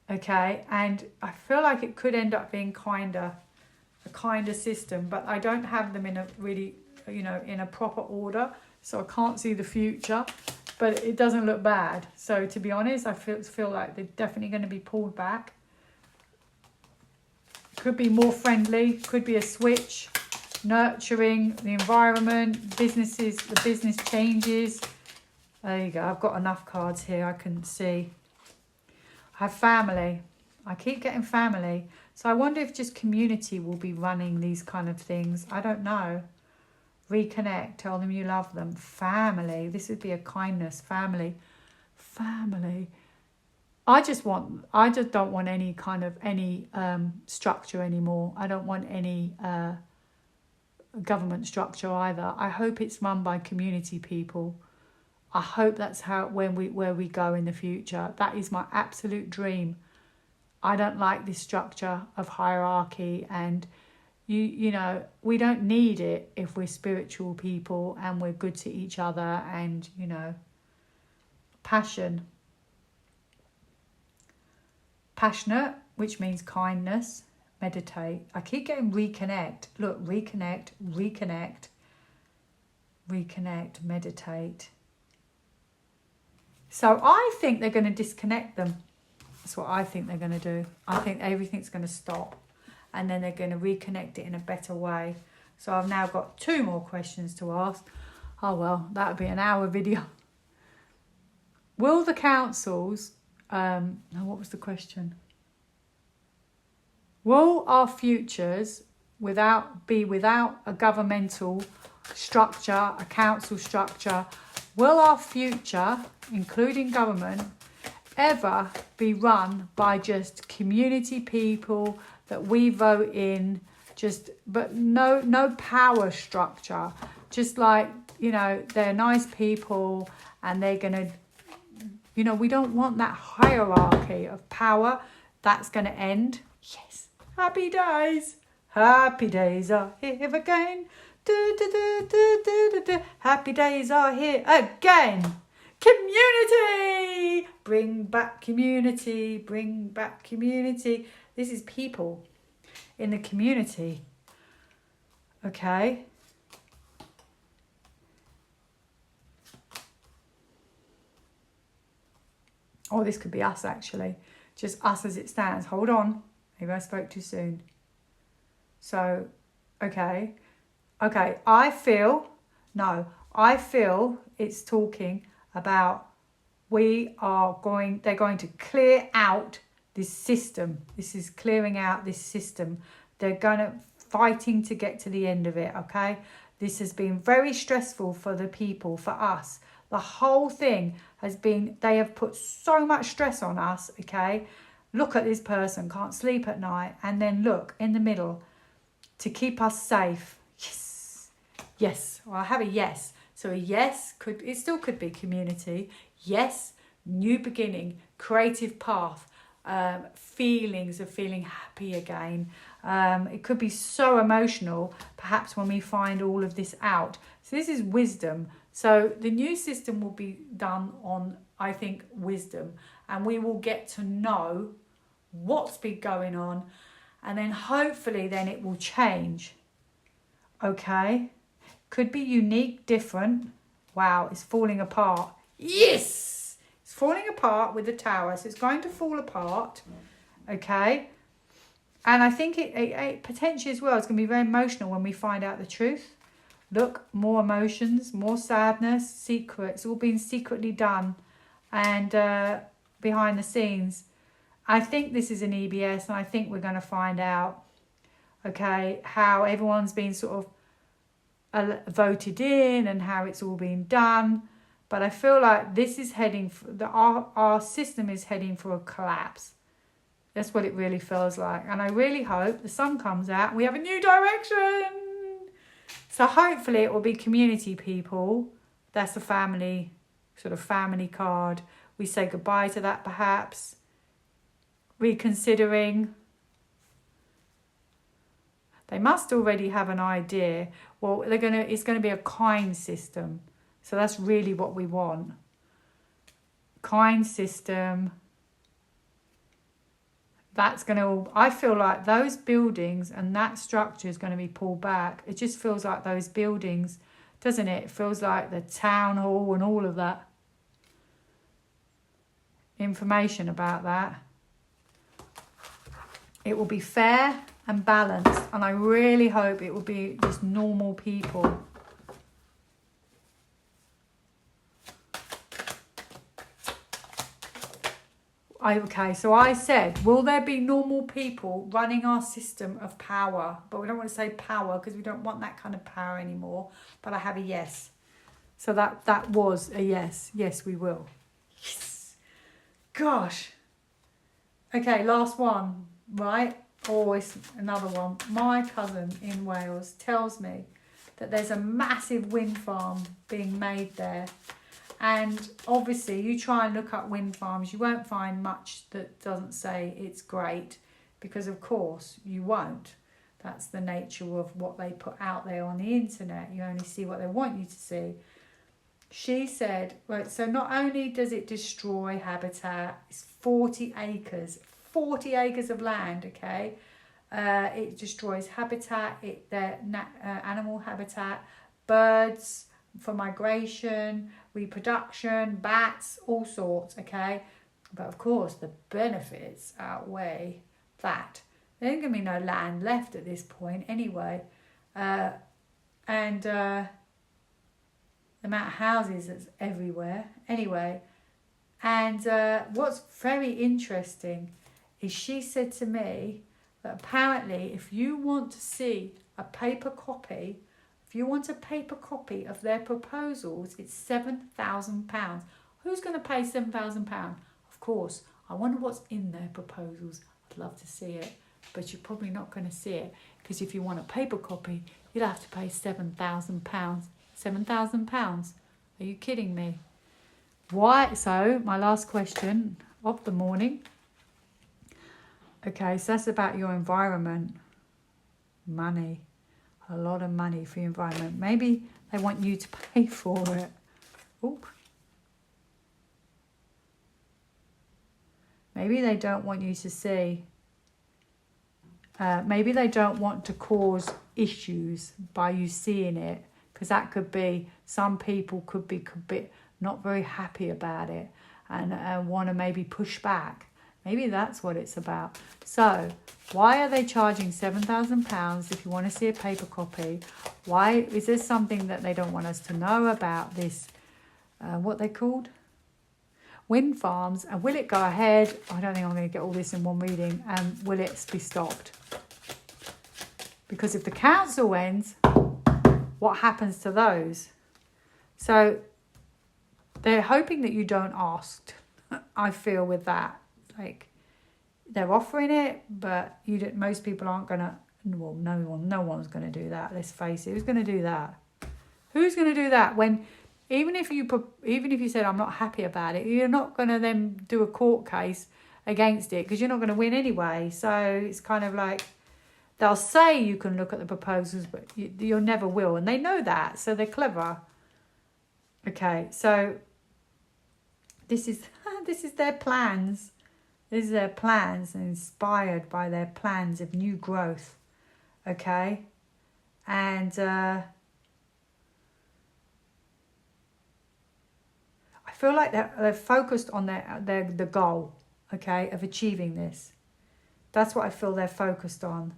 Okay? And I feel like it could end up being a kinder system, but I don't have them in a really, in a proper order, so I can't see the future, but it doesn't look bad. So to be honest, I feel like they're definitely going to be pulled back. Could be more friendly, could be a switch, nurturing the environment, businesses, the business changes. There you go, I've got enough cards here, I can see. I have family. I keep getting family. So I wonder if just community will be running these kind of things. I don't know. Reconnect. Tell them you love them. Family. This would be a kindness. Family. I just don't want any kind of structure anymore. I don't want any government structure either. I hope it's run by community people. I hope that's where we go in the future. That is my absolute dream. I don't like this structure of hierarchy, and we don't need it if we're spiritual people and we're good to each other, and passionate, which means kindness. Meditate. I keep getting reconnect. Look, reconnect, meditate. So I think they're going to disconnect them. That's what I think they're going to do. I think everything's going to stop, and then they're going to reconnect it in a better way. So I've now got 2 more questions to ask. Oh, well, that would be an hour video. Will the councils... what was the question? Will our futures be without a governmental structure, a council structure? Will our future, including government, ever be run by just community people that we vote in, but no power structure, just like they're nice people and they're gonna we don't want that hierarchy of power. That's gonna end. Yes, happy days are here again. Happy days are here again. Community! Bring back community. Bring back community. This is people in the community. Okay. Oh, this could be us, actually. Just us as it stands. Hold on. Maybe I spoke too soon. So, okay. I feel it's talking about they're going to clear out this system. This is clearing out this system. They're fighting to get to the end of it, okay? This has been very stressful for the people, for us. The whole thing they have put so much stress on us, okay? Look at this person, can't sleep at night, and then look, in the middle, to keep us safe. Yes, well, I have a yes. So a yes, it still could be community. Yes, new beginning, creative path. feelings of feeling happy again. It could be so emotional, perhaps, when we find all of this out. So this is wisdom. So the new system will be done on, I think, wisdom. And we will get to know what's been going on. And then hopefully then it will change. Okay? Could be unique, different. Wow, it's falling apart. Yes! It's falling apart with the tower. So it's going to fall apart. Okay? And I think it potentially as well, it's going to be very emotional when we find out the truth. Look, more emotions, more sadness, secrets, all being secretly done and behind the scenes. I think this is an EBS, and I think we're going to find out, okay, how everyone's been sort of voted in and how it's all been done. But I feel like this is heading for our system is heading for a collapse. That's what it really feels like. And I really hope the sun comes out and we have a new direction. So hopefully it will be community people. That's a family, sort of family card. We say goodbye to that perhaps. Reconsidering. They must already have an idea. Well, it's going to be a kind system. So that's really what we want. Kind system. That's going to, I feel like those buildings and that structure is going to be pulled back. It just feels like those buildings, doesn't it? It feels like the town hall and all of that. Information about that. It will be fair and balanced, and I really hope it will be just normal people. Okay, so I said, will there be normal people running our system of power? But we don't want to say power because we don't want that kind of power anymore. But I have a yes. So that was a yes. Yes, we will. Yes. Gosh. Okay, last one, right? Oh, it's another one. My cousin in Wales tells me that there's a massive wind farm being made there. And obviously, you try and look up wind farms, you won't find much that doesn't say it's great, because of course you won't. That's the nature of what they put out there on the internet. You only see what they want you to see. She said, right, so not only does it destroy habitat, it's 40 acres of land, okay? It destroys habitat, animal habitat, birds, for migration, reproduction, bats, all sorts, okay? But of course, the benefits outweigh that. There ain't going to be no land left at this point anyway. The amount of houses that's everywhere. Anyway, and what's very interesting is she said to me that apparently if you want to see a paper copy, if you want a paper copy of their proposals, it's £7,000. Who's going to pay £7,000? Of course, I wonder what's in their proposals. I'd love to see it, but you're probably not going to see it, because if you want a paper copy, you'll have to pay £7,000. £7,000? Are you kidding me? Why? So, my last question of the morning. Okay, so that's about your environment. Money. A lot of money for your environment. Maybe they want you to pay for it. Oop. Maybe they don't want you to see. Maybe they don't want to cause issues by you seeing it, because that could be, some people could be not very happy about it and want to maybe push back. Maybe that's what it's about. So, why are they charging £7,000 if you want to see a paper copy? Why is there something that they don't want us to know about this? What they called? Wind farms. And will it go ahead? I don't think I'm going to get all this in one reading. And will it be stopped? Because if the council ends, what happens to those? So they're hoping that you don't ask. I feel with that. Like, they're offering it, but most people aren't going to, well, no one's going to do that, let's face it. Who's going to do that? Who's going to do that when, even if you said, I'm not happy about it, you're not going to then do a court case against it because you're not going to win anyway. So it's kind of like they'll say you can look at the proposals, but you never will. And they know that, so they're clever. Okay, so this is their plans. This is their plans, and inspired by their plans of new growth. Okay, and I feel like they're focused on the goal. Okay, of achieving this. That's what I feel they're focused on.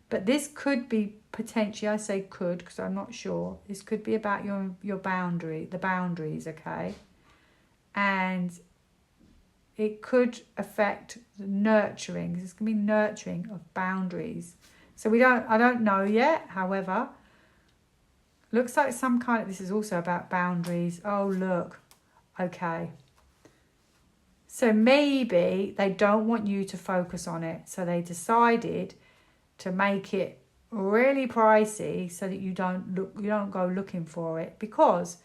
But this could be potentially, I say could because I'm not sure. This could be about your boundaries. Okay, and it could affect the nurturing. This can be nurturing of boundaries. So I don't know yet. However, looks like some kind of, this is also about boundaries. Oh, look. Okay. So maybe they don't want you to focus on it. So they decided to make it really pricey so that you don't go looking for it. Because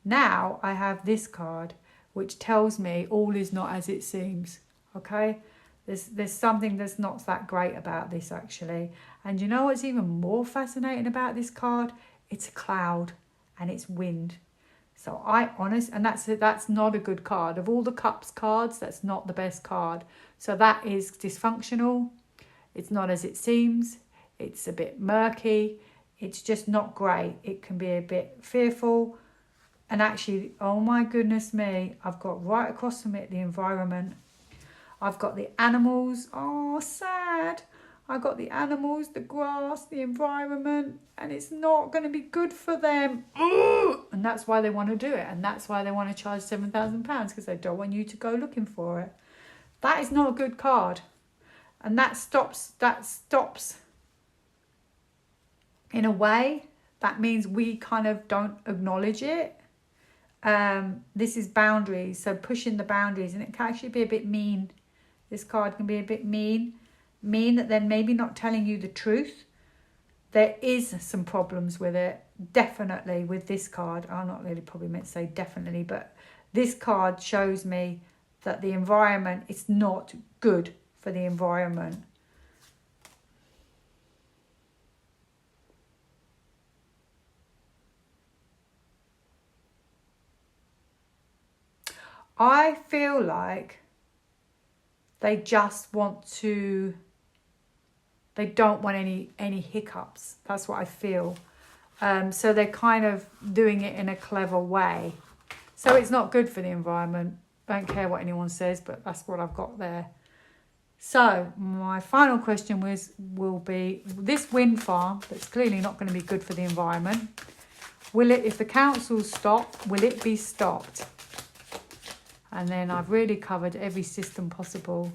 now I have this card, which tells me all is not as it seems. Okay, there's something that's not that great about this actually. And you know what's even more fascinating about this card? It's a cloud and it's wind. So and that's not a good card. Of all the cups cards, that's not the best card. So that is dysfunctional. It's not as it seems. It's a bit murky. It's just not great. It can be a bit fearful. And actually, oh my goodness me, I've got right across from it the environment. I've got the animals. Oh, sad. I've got the animals, the grass, the environment, and it's not going to be good for them. Ooh! And that's why they want to do it. And that's why they want to charge £7,000 because they don't want you to go looking for it. That is not a good card. And that stops in a way. That means we kind of don't acknowledge it. This is boundaries, so pushing the boundaries, and it can actually be a bit mean. This card can be a bit mean that they're maybe not telling you the truth. There is some problems with it, definitely with this card. I'm not really probably meant to say definitely, but this card shows me that the environment is not good for the environment. I feel like they just want to, they don't want any hiccups. That's what I feel. So they're kind of doing it in a clever way. So it's not good for the environment. Don't care what anyone says, but that's what I've got there. So my final question will be, this wind farm that's clearly not going to be good for the environment, will it, if the councils stop, will it be stopped? And then I've really covered every system possible.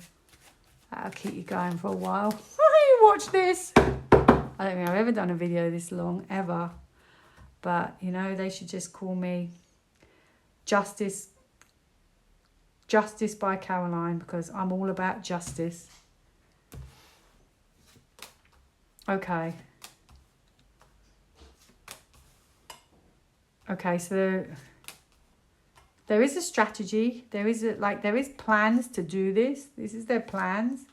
That'll keep you going for a while. You watch this. I don't think I've ever done a video this long, ever. But, you know, they should just call me Justice by Caroline, because I'm all about justice. Okay. Okay, so there is a strategy. There is plans to do this. This is their plans.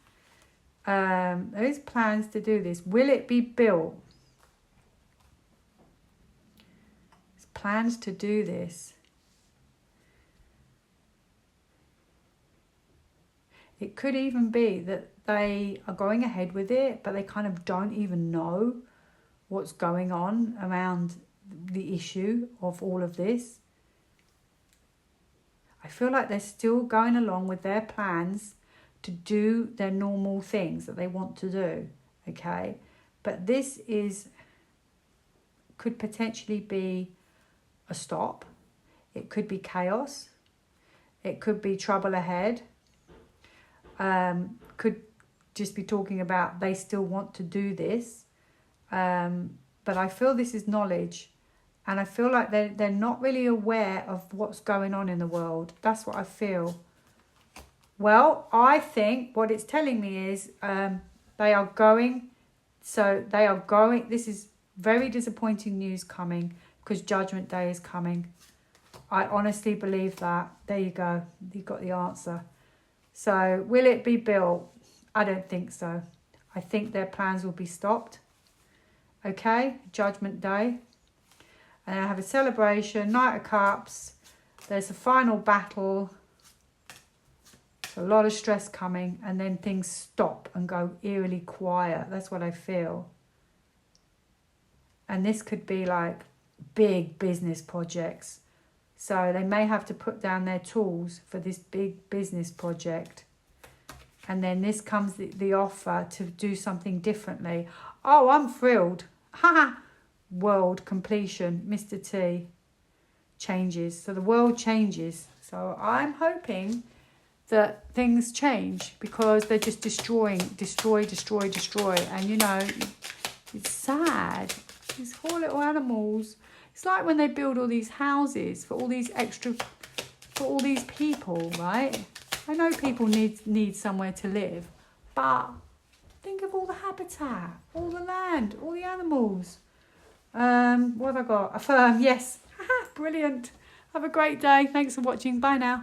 There is plans to do this. Will it be built? There's plans to do this. It could even be that they are going ahead with it, but they kind of don't even know what's going on around the issue of all of this. I feel like they're still going along with their plans to do their normal things that they want to do, okay? But this could potentially be a stop. It could be chaos. It could be trouble ahead. Could just be talking about they still want to do this. But I feel this is knowledge. And I feel like they're not really aware of what's going on in the world. That's what I feel. Well, I think what it's telling me is they are going. So they are going. This is very disappointing news coming because Judgment Day is coming. I honestly believe that. There you go. You got the answer. So will it be built? I don't think so. I think their plans will be stopped. Okay, Judgment Day. And I have a celebration, Knight of Cups. There's a final battle. So a lot of stress coming, and then things stop and go eerily quiet. That's what I feel. And this could be like big business projects. So they may have to put down their tools for this big business project. And then this comes the offer to do something differently. Oh, I'm thrilled. Ha! World completion. Mr. T changes. So the world changes. So I'm hoping that things change, because they're just destroy. And you know, it's sad. These poor little animals. It's like when they build all these houses for all these for all these people, right? I know people need somewhere to live, but think of all the habitat, all the land, all the animals. What have I got? Affirm, yes. Brilliant. Have a great day. Thanks for watching. Bye now.